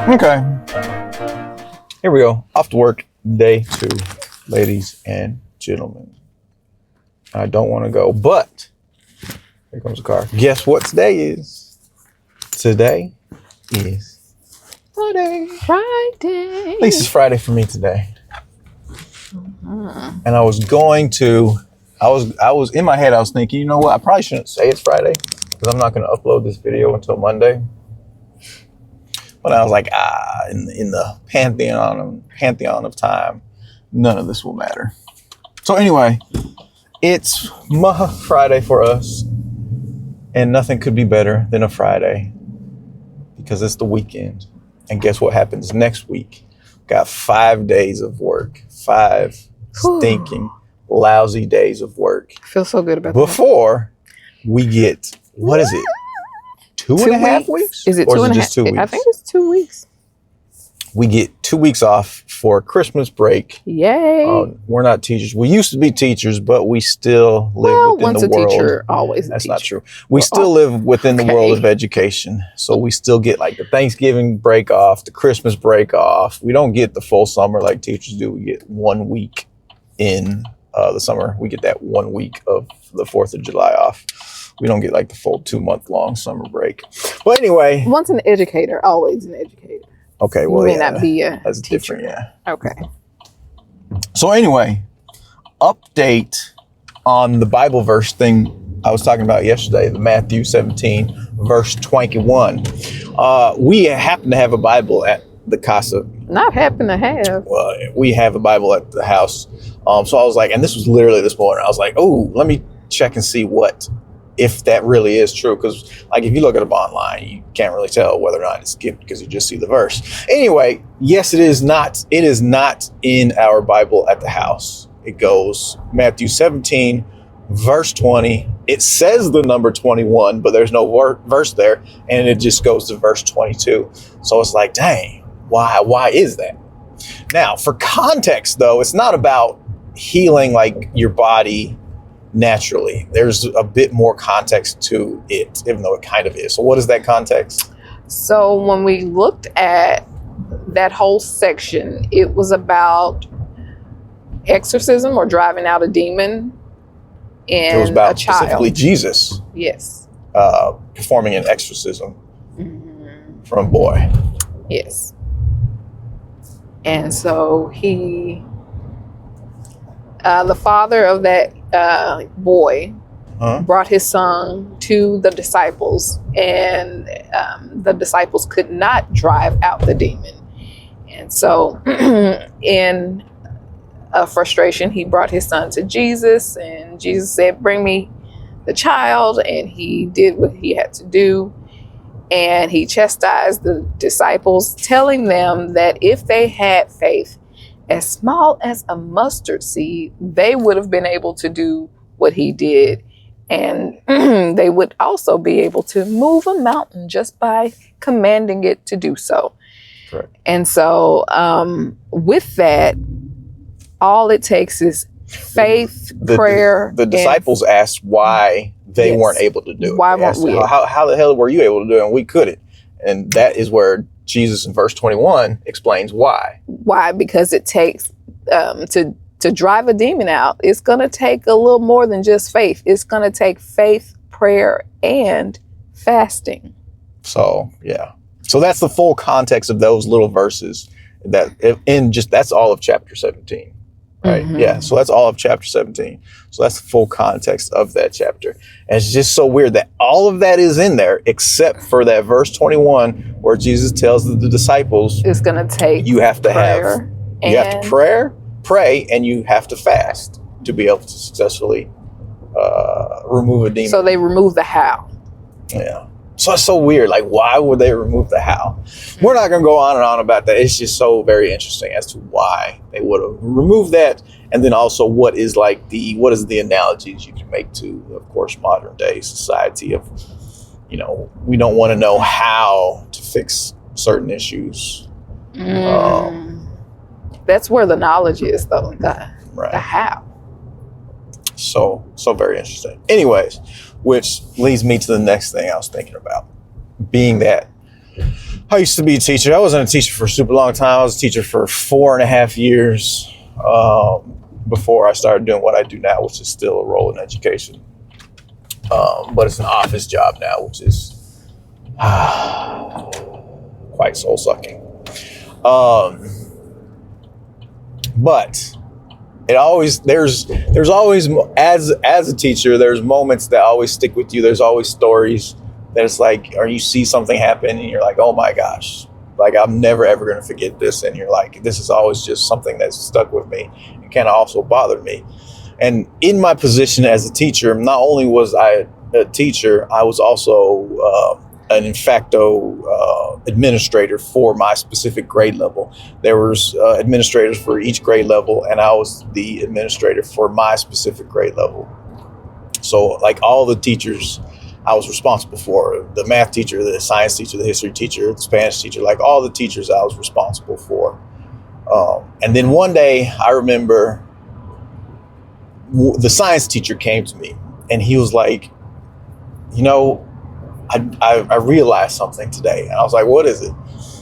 Okay. Here we go. Off to work, day 2, ladies and gentlemen. I don't want to go, but here comes the car. Guess what today is? Today is Friday. Friday. At least it's Friday for me today. And I was in my head, I was thinking, you know what? I probably shouldn't say it's Friday because I'm not going to upload this video until Monday. But I was like, in the pantheon of time, none of this will matter. So anyway, it's Friday for us, and nothing could be better than a Friday because it's the weekend. And guess what happens next week? Got 5 days of work, 5 stinking, lousy days of work. I feel so good about Before we get, what is it? 2.5 weeks? Is it or 2.5? Just 2 weeks? I think it's 2 weeks. We get 2 weeks off for Christmas break. Yay. We're not teachers. We used to be teachers, but we still live within the world. Once a teacher, always a That's teacher. not true. We still live within the world of education. So we still get like the Thanksgiving break off, the Christmas break off. We don't get the full summer like teachers do. We get 1 week in the summer. We get that 1 week of the 4th of July off. We don't get like the full 2-month-long summer break. But anyway. Once an educator, always an educator. Okay, well, you may not be a that's teacher. different, yeah. Okay. So anyway, update on the Bible verse thing I was talking about yesterday, the Matthew 17, verse 21. We happen to have a Bible at the casa. Not happen to have. Well, we have a Bible at the house. So I was like, and this was literally this morning, I was like, oh, let me check and see if that really is true. Because like if you look it up online, you can't really tell whether or not it's skipped because you just see the verse. Anyway, yes, it is not in our Bible at the house. It goes Matthew 17, verse 20. It says the number 21, but there's no verse there. And it just goes to verse 22. So it's like, dang, why is that? Now, for context, though, it's not about healing like your body naturally. There's a bit more context to it, even though it kind of is. So what is that context? So when we looked at that whole section, it was about exorcism or driving out a demon in It was about a child. specifically Jesus. Yes. Performing an exorcism from a boy. Yes. And so the father of that boy brought his son to the disciples, and the disciples could not drive out the demon. And so in frustration, he brought his son to Jesus, and Jesus said, bring me the child. And he did what he had to do. And he chastised the disciples, telling them that if they had faith as small as a mustard seed, they would have been able to do what he did. And they would also be able to move a mountain just by commanding it to do so. Correct. And so with that, all it takes is faith, prayer. The disciples asked why they weren't able to do it. Why weren't we? How the hell were you able to do it and we couldn't? And that is where Jesus in verse 21 explains why. Why? Because it takes to drive a demon out, it's going to take a little more than just faith. It's going to take faith, prayer, and fasting. So, yeah. So that's the full context of those little verses. That's all of chapter 17. Right? Mm-hmm. Yeah. So that's all of chapter 17. So that's the full context of that chapter. And it's just so weird that all of that is in there except for that verse 21 where Jesus tells the disciples it's going to take you have to pray, and you have to fast to be able to successfully remove a demon. So they remove the how. Yeah. So it's so weird. Like, why would they remove the how? We're not going to go on and on about that. It's just so very interesting as to why they would have removed that. And then also what is the analogies you can make to, of course, modern day society of, we don't want to know how to fix certain issues. That's where the knowledge is, though. The how. So very interesting. Anyways, which leads me to the next thing I was thinking about. Being that I used to be a teacher. I wasn't a teacher for a super long time. I was a teacher for 4.5 years before I started doing what I do now, which is still a role in education. But it's an office job now, which is quite soul-sucking. But it always there's always, as a teacher, there's moments that always stick with you. There's always stories that it's like, or you see something happen and you're like, oh my gosh, like I'm never ever going to forget this. And you're like, this is always just something that's stuck with me and kind of also bothered me. And in my position as a teacher, not only was I a teacher, I was also an in facto administrator for my specific grade level. There was administrators for each grade level, and I was the administrator for my specific grade level. So like all the teachers I was responsible for, the math teacher, the science teacher, the history teacher, the Spanish teacher, like all the teachers I was responsible for. And then one day I remember the science teacher came to me and he was like, you know, I realized something today. And I was like, what is it?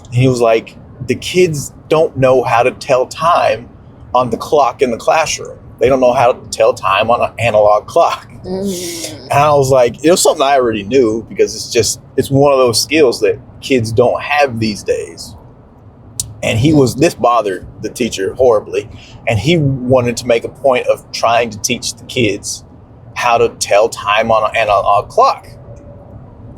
And he was like, the kids don't know how to tell time on the clock in the classroom. They don't know how to tell time on an analog clock. Mm-hmm. And I was like, it was something I already knew because it's one of those skills that kids don't have these days. And this bothered the teacher horribly. And he wanted to make a point of trying to teach the kids how to tell time on an analog clock.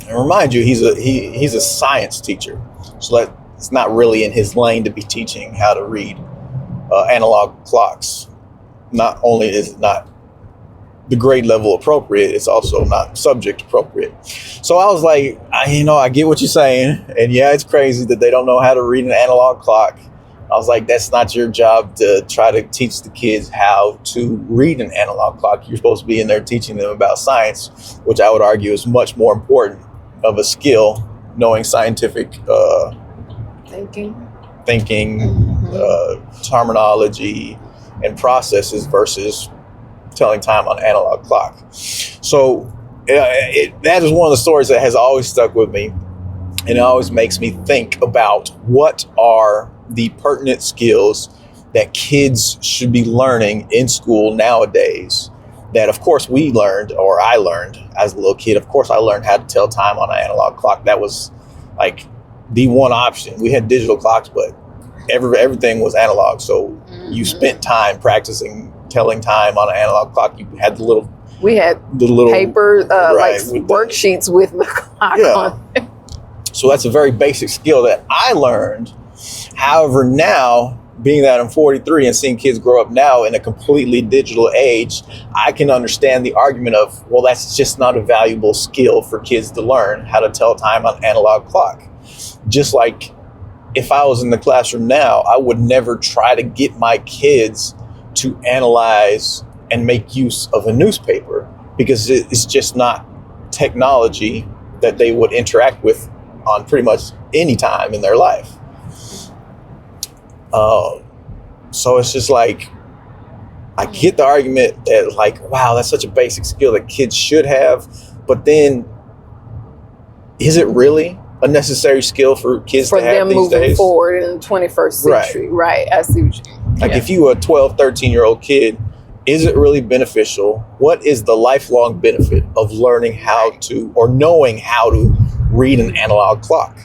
And remind you, he's a science teacher. So it's not really in his lane to be teaching how to read analog clocks. Not only is it not the grade level appropriate, it's also not subject appropriate. So I was like, I get what you're saying. And yeah, it's crazy that they don't know how to read an analog clock. I was like, that's not your job to try to teach the kids how to read an analog clock. You're supposed to be in there teaching them about science, which I would argue is much more important of a skill, knowing scientific thinking, mm-hmm. Terminology and processes versus telling time on an analog clock. So that is one of the stories that has always stuck with me. And it always makes me think about what are the pertinent skills that kids should be learning in school nowadays that, of course, we learned, or I learned as a little kid. Of course, I learned how to tell time on an analog clock. That was like the one option. We had digital clocks, but everything was analog. So mm-hmm. you spent time practicing telling time on an analog clock. You had the little paper, right, like worksheets with the clock on it. So that's a very basic skill that I learned. However, now, being that I'm 43 and seeing kids grow up now in a completely digital age, I can understand the argument of, well, that's just not a valuable skill for kids to learn how to tell time on an analog clock. Just like if I was in the classroom now, I would never try to get my kids to analyze and make use of a newspaper because it's just not technology that they would interact with on pretty much any time in their life. So it's just like, I get the argument that like, wow, that's such a basic skill that kids should have, but then is it really a necessary skill for kids to have these days? For them moving forward in the 21st century, right? I see what you mean. Like if you were a 12, 13-year-old kid, is it really beneficial? What is the lifelong benefit of learning how to, or knowing how to read an analog clock?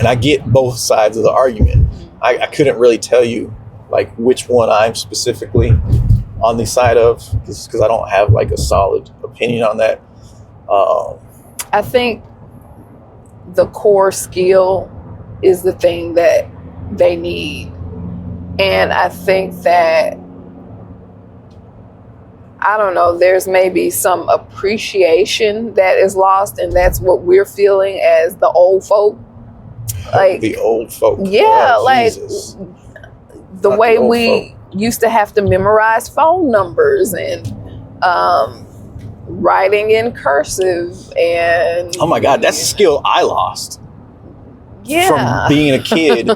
And I get both sides of the argument. I couldn't really tell you like which one I'm specifically on the side of, because I don't have like a solid opinion on that. I think the core skill is the thing that they need. And I think that, I don't know, there's maybe some appreciation that is lost, and that's what we're feeling as the old folk. Like the old folk. Yeah, like the way we used to have to memorize phone numbers and writing in cursive and oh my God, that's a skill I lost. Yeah. From being a kid.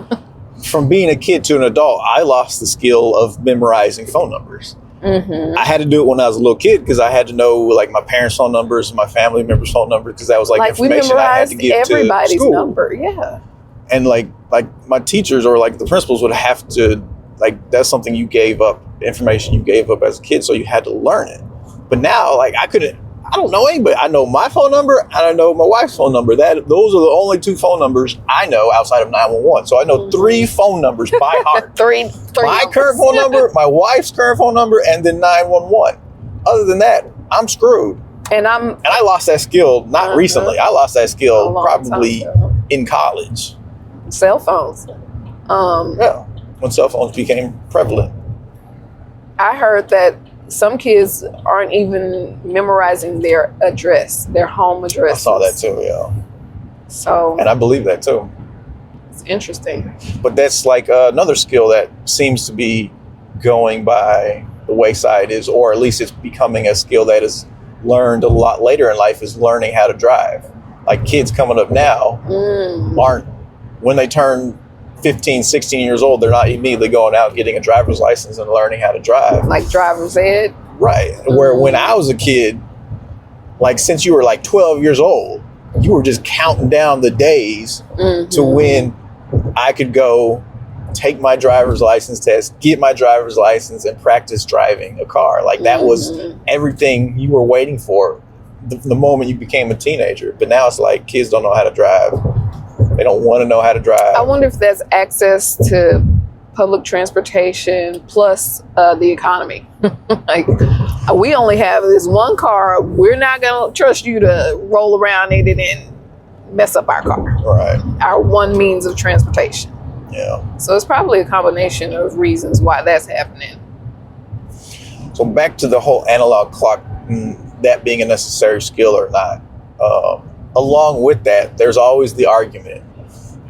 From being a kid to an adult, I lost the skill of memorizing phone numbers. Mm-hmm. I had to do it when I was a little kid because I had to know like my parents' phone numbers and my family members' phone numbers because that was like information I had to give everybody's to school. number. Yeah. And like my teachers or like the principals would have to, like, that's something you gave up, information you gave up as a kid, so you had to learn it. But now, like, I don't know anybody. I know my phone number and I know my wife's phone number. Those are the only 2 phone numbers I know outside of 911. So I know 3 phone numbers by heart. three My numbers. current phone number, my wife's current phone number, and then 911. Other than that, I'm screwed. And I lost that skill not recently. I lost that skill probably in college. Cell phones. Yeah, when cell phones became prevalent. I heard that some kids aren't even memorizing their address, their home address. I saw that too, yeah. So, and I believe that too. It's interesting. But that's like another skill that seems to be going by the wayside, or at least it's becoming a skill that is learned a lot later in life, is learning how to drive. Like kids coming up now aren't, when they turn 15, 16 years old, they're not immediately going out and getting a driver's license and learning how to drive. Like driver's ed? Right. Where when I was a kid, like since you were like 12 years old, you were just counting down the days to when I could go take my driver's license test, get my driver's license, and practice driving a car. Like that was everything you were waiting for the moment you became a teenager. But now it's like kids don't know how to drive. They don't want to know how to drive. I wonder if that's access to public transportation plus the economy. Like, we only have this one car. We're not going to trust you to roll around in it and mess up our car. Right. Our one means of transportation. Yeah. So it's probably a combination of reasons why that's happening. So back to the whole analog clock, that being a necessary skill or not. Along with that, there's always the argument,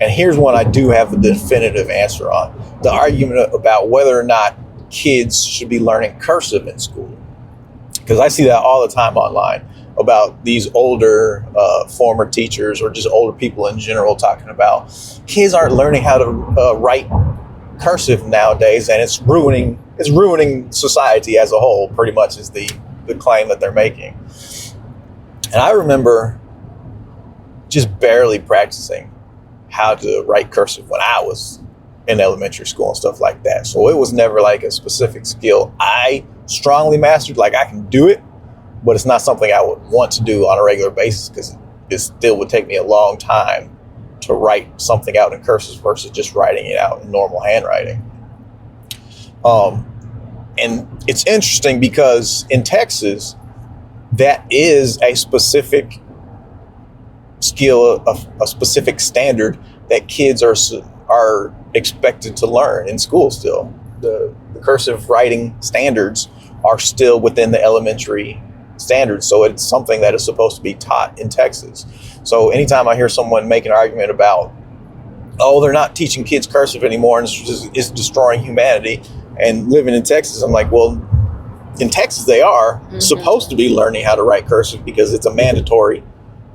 and here's one I do have a definitive answer on, the argument about whether or not kids should be learning cursive in school. Because I see that all the time online about these older former teachers or just older people in general talking about kids aren't learning how to write cursive nowadays, and it's ruining society as a whole, pretty much is the claim that they're making. And I remember just barely practicing how to write cursive when I was in elementary school and stuff like that. So it was never like a specific skill I strongly mastered. Like I can do it, but it's not something I would want to do on a regular basis because it still would take me a long time to write something out in cursive versus just writing it out in normal handwriting. And it's interesting because in Texas, that is a specific skill, a specific standard that kids are expected to learn in school still. The cursive writing standards are still within the elementary standards, so it's something that is supposed to be taught in Texas. So anytime I hear someone make an argument about, oh, they're not teaching kids cursive anymore and it's destroying humanity, and living in Texas, I'm like, well, in Texas they are supposed to be learning how to write cursive because it's a mandatory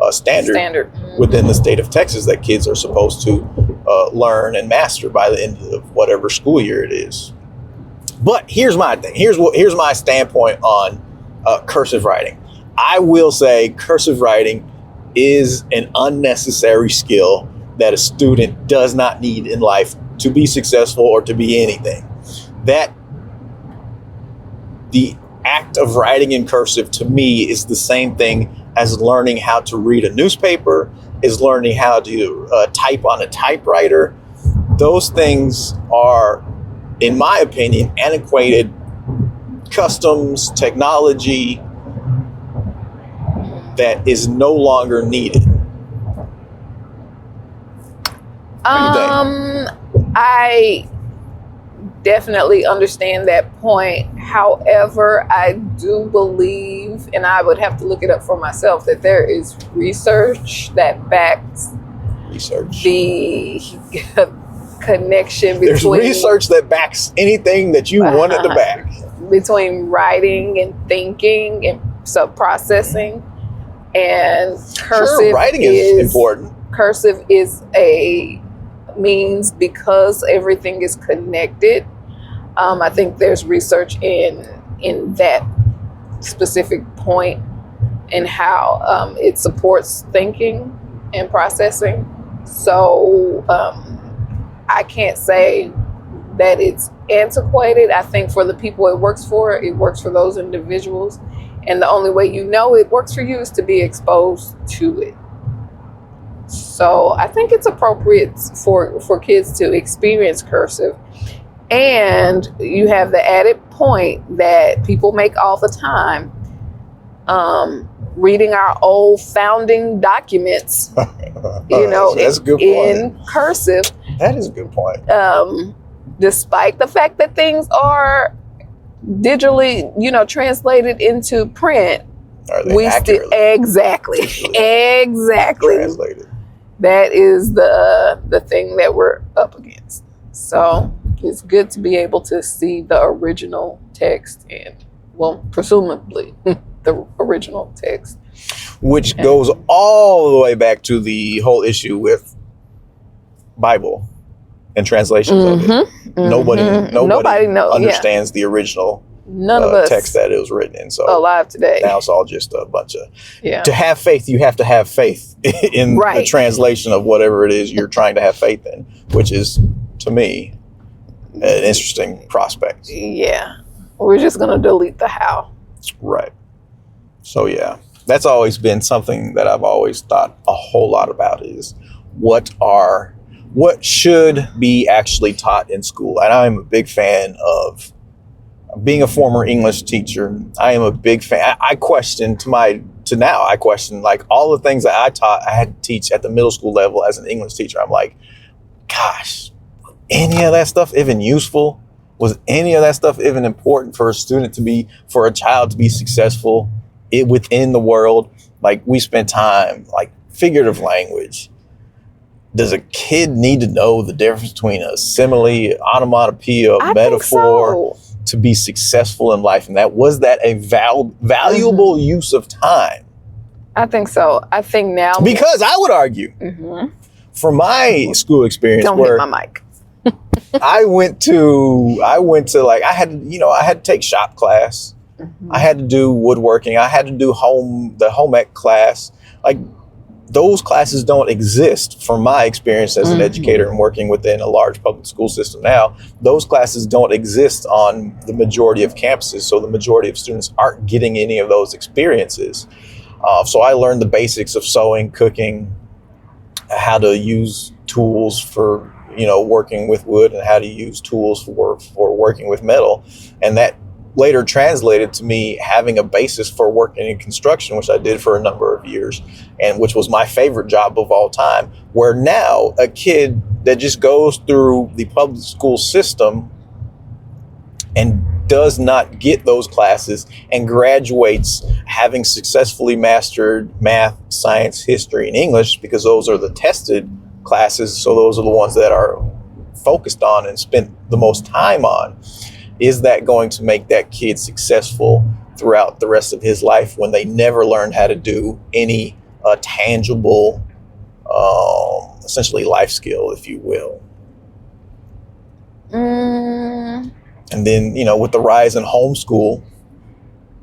standard within the state of Texas that kids are supposed to learn and master by the end of whatever school year it is. But here's my thing. Here's my standpoint on cursive writing. I will say cursive writing is an unnecessary skill that a student does not need in life to be successful or to be anything. That the act of writing in cursive to me is the same thing as learning how to read a newspaper, is learning how to type on a typewriter. Those things are, in my opinion, antiquated customs, technology that is no longer needed. I definitely understand that point. However, I do believe, and I would have to look it up for myself, that there is research that backs the connection between... There's research that backs anything that you wanted to back. Between writing and thinking and sub-processing. And cursive, sure, writing is important. Cursive is a means because everything is connected. I think there's research in in that specific point and how it supports thinking and processing. So I can't say that it's antiquated. I think for the people it works for those individuals. And the only way you know it works for you is to be exposed to it. So I think it's appropriate for kids to experience cursive. And you have the added point that people make all the time. Reading our old founding documents, that's a good point. In cursive. That is a good point. Despite the fact that things are digitally, translated into print, we still exactly translated. That is the thing that we're up against. So it's good to be able to see the original text and, well, presumably the original text, which goes all the way back to the whole issue with Bible and translations of it. Nobody understands the original text that it was written in. So alive today. Now it's all just a bunch of to have faith. You have to have faith in the translation of whatever it is you're trying to have faith in, which is, to me, an interesting prospect. Yeah, we're just gonna delete the how. Right. So yeah, that's always been something that I've always thought a whole lot about is what should be actually taught in school. And I'm a big fan of being a former English teacher. I am a big fan. I question like all the things that I had to teach at the middle school level as an English teacher. I'm like, gosh, any of that stuff even useful? Was any of that stuff even important for a child to be successful within the world? Like, we spent time, like, figurative language. Does a kid need to know the difference between a simile, onomatopoeia, metaphor to be successful in life? And was that a valuable use of time? I think so. I think now, because I would argue from my school experience, don't hit my mic. I went to like, I had to take shop class. I had to do woodworking. I had to do the home ec class. Like, those classes don't exist from my experience as an educator and working within a large public school system now. Those classes don't exist on the majority of campuses. So the majority of students aren't getting any of those experiences. So I learned the basics of sewing, cooking, how to use tools for working with wood, and how to use tools for working with metal. And that later translated to me having a basis for working in construction, which I did for a number of years, and which was my favorite job of all time. Where now a kid that just goes through the public school system and does not get those classes and graduates having successfully mastered math, science, history, and English, because those are the tested classes, so those are the ones that are focused on and spent the most time on. Is that going to make that kid successful throughout the rest of his life when they never learned how to do any tangible, essentially life skill, if you will? And then, with the rise in homeschool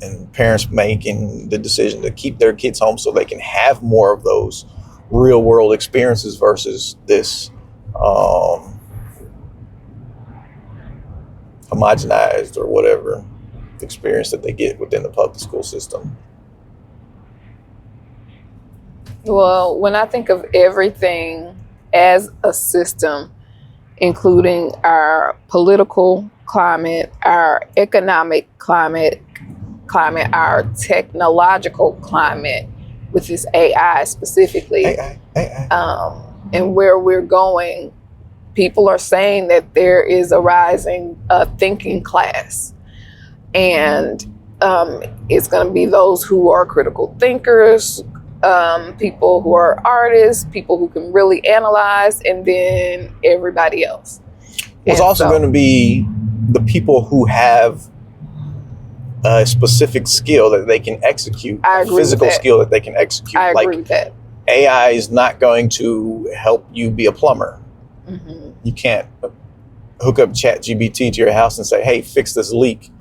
and parents making the decision to keep their kids home so they can have more of those real world experiences versus this homogenized or whatever experience that they get within the public school system. Well, when I think of everything as a system, including our political climate, our economic climate, our technological climate, with this AI specifically, and where we're going, people are saying that there is a rising thinking class. And it's going to be those who are critical thinkers, people who are artists, people who can really analyze, and then everybody else. It's also going to be the people who have a specific skill that they can execute, a physical skill that they can execute. I agree with that. AI is not going to help you be a plumber. You can't hook up ChatGPT to your house and say, hey, fix this leak.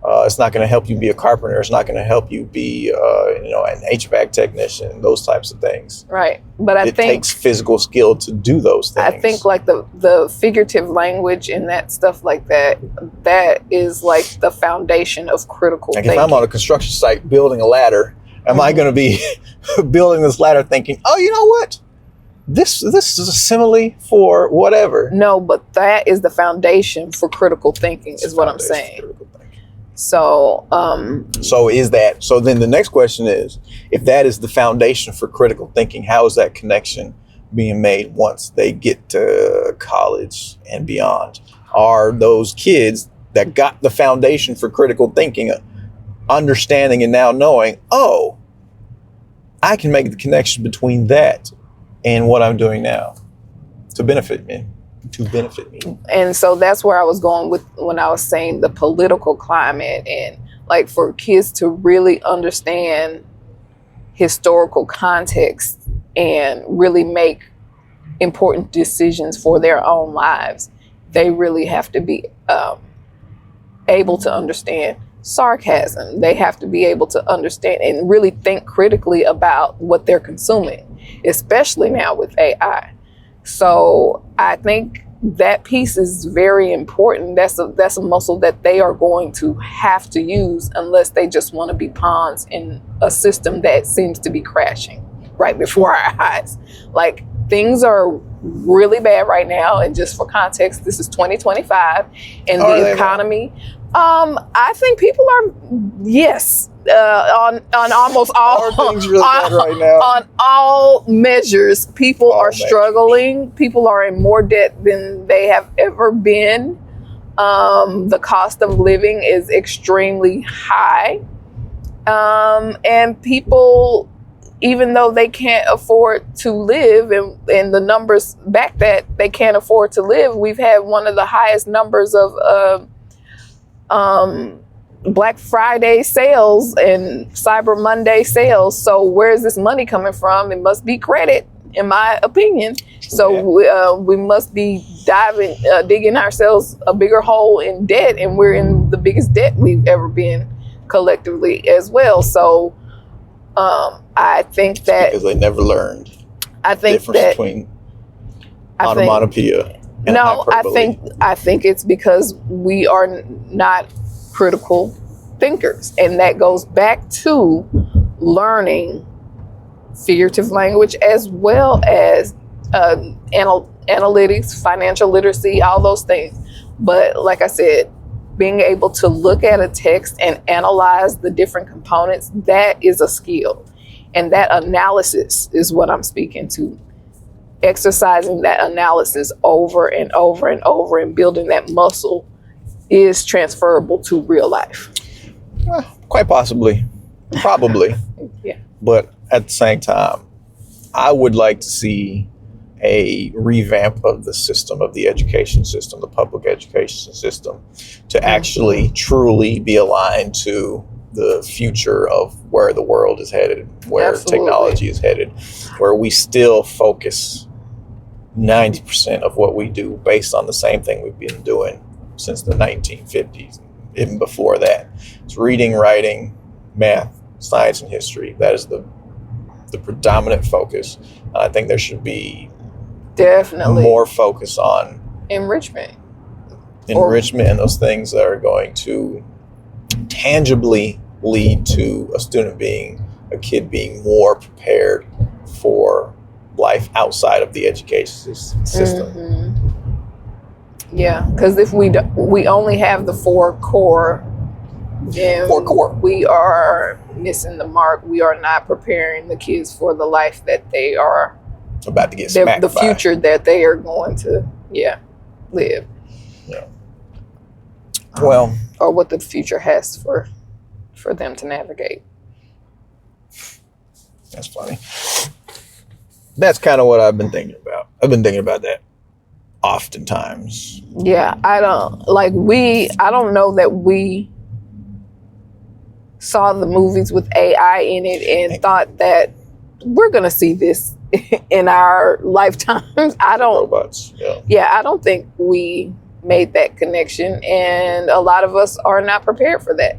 It's not going to help you be a carpenter. It's not going to help you be, an HVAC technician, those types of things. Right. But I think it think takes physical skill to do those things. I think like the figurative language and that stuff like that is like the foundation of critical thinking. If I'm on a construction site building a ladder, am I going to be building this ladder thinking, oh, you know what? This is a simile for whatever. No, but that is the foundation for critical thinking, is what I'm saying. So, so then the next question is, if that is the foundation for critical thinking, how is that connection being made once they get to college and beyond? Are those kids that got the foundation for critical thinking understanding and now knowing, oh, I can make the connection between that and what I'm doing now to benefit me? And so that's where I was going with when I was saying the political climate, and like for kids to really understand historical context and really make important decisions for their own lives, they really have to be able to understand sarcasm. They have to be able to understand and really think critically about what they're consuming, especially now with AI. So I think that piece is very important. That's a muscle that they are going to have to use unless they just want to be pawns in a system that seems to be crashing right before our eyes. Like, things are really bad right now, and just for context, this is 2025 and the economy. I think people are, yes, on almost all things really bad right now. On all measures, people are struggling. People are in more debt than they have ever been. The cost of living is extremely high, and people, even though they can't afford to live, and the numbers back that they can't afford to live, we've had one of the highest numbers of Black Friday sales and Cyber Monday sales. So where is this money coming from? It must be credit, in my opinion. So we must be digging ourselves a bigger hole in debt, and we're in the biggest debt we've ever been collectively as well. So I think that because they never learned the difference between onomatopoeia and hyperbole. I think it's because we are not critical thinkers, and that goes back to learning figurative language as well as analytics, financial literacy, all those things. But like I said, being able to look at a text and analyze the different components, that is a skill. And that analysis is what I'm speaking to. Exercising that analysis over and over and over and building that muscle is transferable to real life. Well, quite possibly. Probably. Yeah. But at the same time, I would like to see a revamp of the system, of the education system, the public education system, to actually truly be aligned to the future of where the world is headed, where technology is headed, where we still focus 90% of what we do based on the same thing we've been doing since the 1950s, even before that. It's reading, writing, math, science, and history. That is the predominant focus. I think there should be definitely more focus on enrichment and those things that are going to tangibly lead to a kid being more prepared for life outside of the education system. Mm-hmm. Yeah, because if we only have the four core, then we are missing the mark. We are not preparing the kids for the life that they are about to get smacked the future that they are going to live. Yeah. Well, or what the future has for them to navigate. That's funny. That's kind of what I've been thinking about. I've been thinking about that oftentimes. Yeah, I don't know that we saw the movies with AI in it and thought that we're going to see this in our lifetimes. I don't. Robots. Yeah, I don't think we made that connection, and a lot of us are not prepared for that.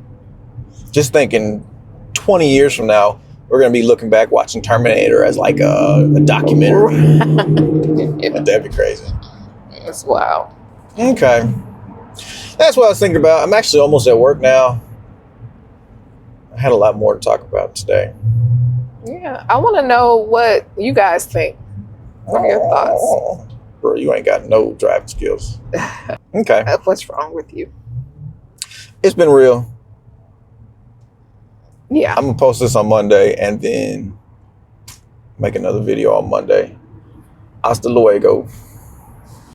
Just thinking 20 years from now, we're going to be looking back watching Terminator as like a documentary. Yeah. That'd be crazy. It's wild. Okay. That's what I was thinking about. I'm actually almost at work now. I had a lot more to talk about today. Yeah, I want to know what you guys think. What are your thoughts? Bro, you ain't got no driving skills. Okay. What's wrong with you? It's been real. Yeah. I'm going to post this on Monday and then make another video on Monday. Hasta luego.